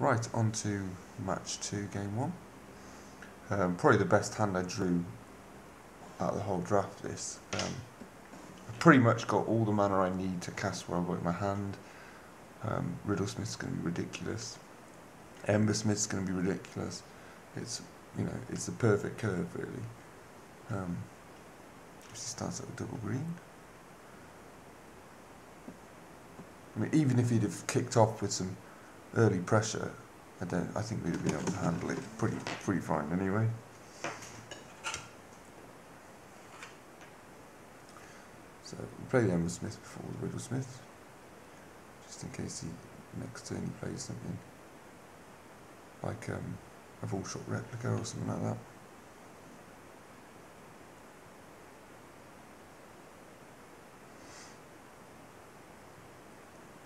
Right, on to match 2, game 1. Probably the best hand I drew out of the whole draft this. I've pretty much got all the mana I need to cast where I've got in my hand. Riddlesmith's going to be ridiculous. Embersmith's going to be ridiculous. It's, it's the perfect curve, really. If he starts at a double green. I mean, even if he'd have kicked off with some early pressure, I think we'd have been able to handle it pretty fine anyway. So we play the Embersmith before the Riddlesmith, just in case he next turn he plays something like a Volshot replica or something like that.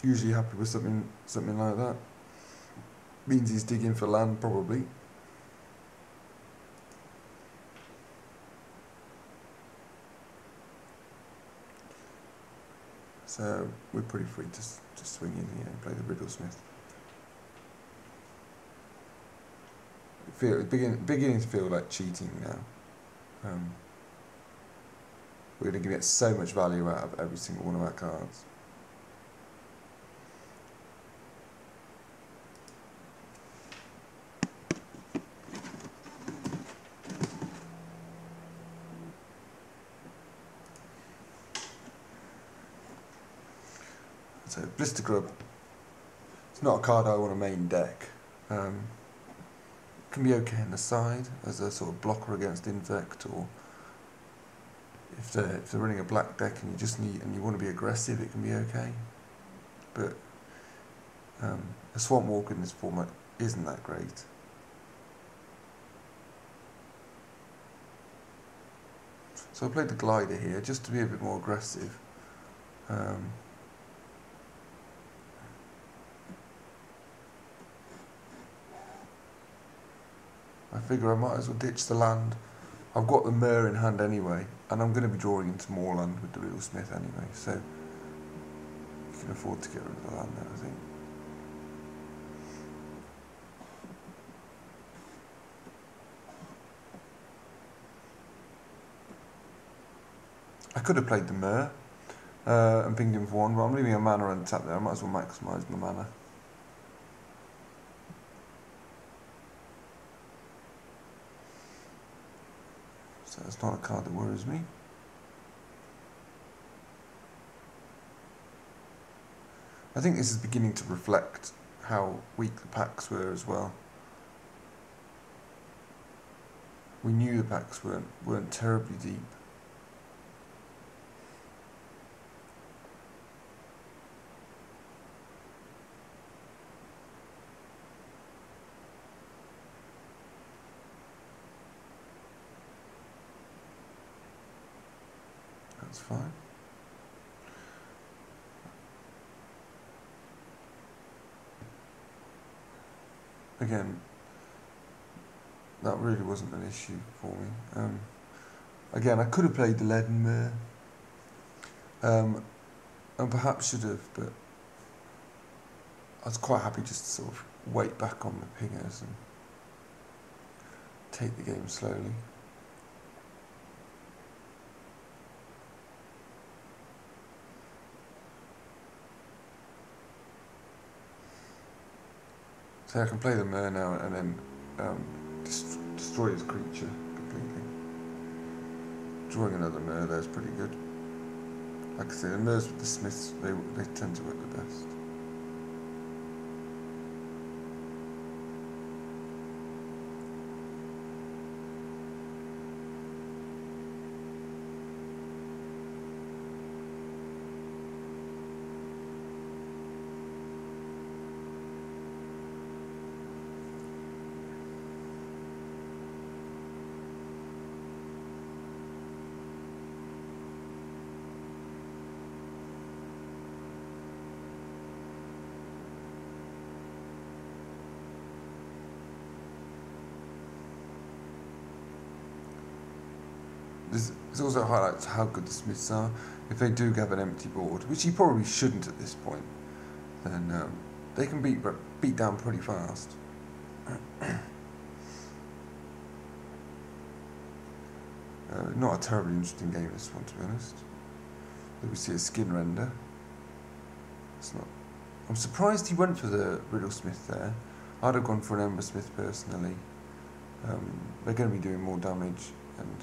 Usually happy with something like that. Means he's digging for land, probably. So we're pretty free to swing in here and play the Riddlesmith. Beginning to feel like cheating now. We're going to get so much value out of every single one of our cards. So Blister Grub, it's not a card I want to main deck. Can be okay on the side as a sort of blocker against Infect, or if they're running a black deck and you want to be aggressive, it can be okay. But a Swamp Walk in this format isn't that great. So I played the Glider here just to be a bit more aggressive. I figure I might as well ditch the land. I've got the Myr in hand anyway, and I'm going to be drawing into more land with the Riddlesmith anyway, so you can afford to get rid of the land there, I think. I could have played the Myr and pinged him for 1, but I'm leaving a mana untapped there. I might as well maximise my mana. So it's not a card that worries me. I think this is beginning to reflect how weak the packs were as well. We knew the packs weren't terribly deep. That's fine. Again, that really wasn't an issue for me. Again, I could have played the Leaden Myr, and perhaps should have, but I was quite happy just to sort of wait back on the pingers and take the game slowly. So I can play the Myr now and then destroy his creature completely. Drawing another Myr there is pretty good. Like I say, the Myrs with the Smiths, they tend to work the best. This also highlights how good the Smiths are. If they do have an empty board, which he probably shouldn't at this point, then they can beat down pretty fast. Not a terribly interesting game, this one, to be honest. We see a skin render. It's not. I'm surprised he went for the Riddlesmith there. I'd have gone for an Embersmith personally. They're going to be doing more damage, and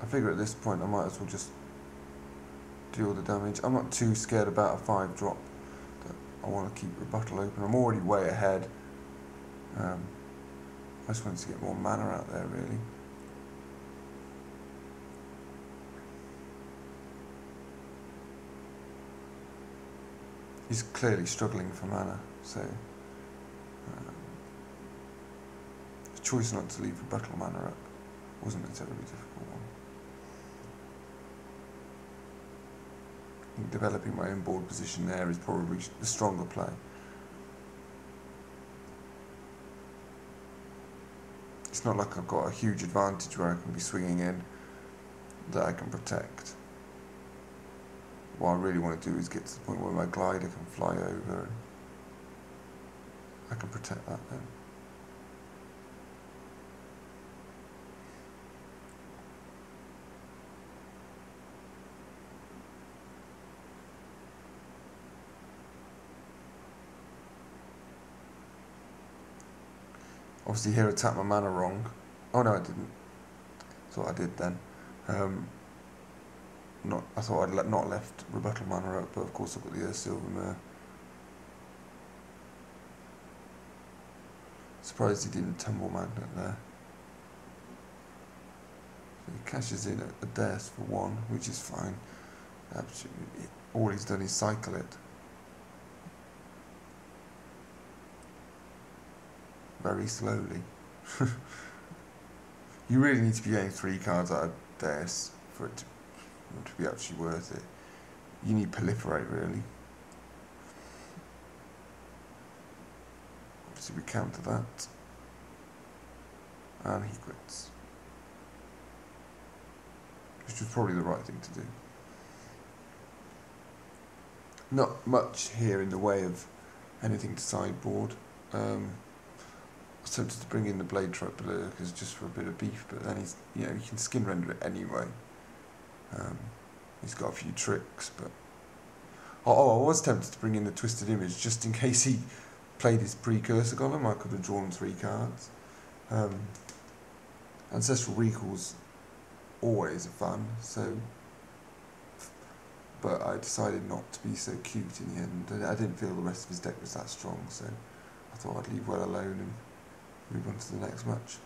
I figure at this point I might as well just do all the damage. I'm not too scared about a 5-drop. I want to keep rebuttal open. I'm already way ahead. I just wanted to get more mana out there, really. He's clearly struggling for mana, so the choice not to leave rebuttal mana up wasn't a terribly difficult one. I think developing my own board position there is probably the stronger play. It's not like I've got a huge advantage where I can be swinging in that I can protect. What I really want to do is get to the point where my glider can fly over and I can protect that then. Obviously here I tapped my mana wrong. Oh no, I didn't. Thought I did then. I thought I'd not left rebuttal mana up, but of course I've got the Silvermere. Surprised he didn't tumble magnet there. So he cashes in a death for 1, which is fine. Absolutely. All he's done is cycle it. Very slowly. You really need to be getting 3 cards out of Death for it to be actually worth it. You need Proliferate, really. Obviously we counter that. And he quits. Which was probably the right thing to do. Not much here in the way of anything to sideboard. I was tempted to bring in the Blade Truck because just for a bit of beef, but then he's, you can skin render it anyway. He's got a few tricks, but I was tempted to bring in the Twisted Image just in case he played his Precursor Golem. I could have drawn 3 cards. Ancestral Recall's always a fun, but I decided not to be so cute in the end. I didn't feel the rest of his deck was that strong, so I thought I'd leave well alone and move on to the next match.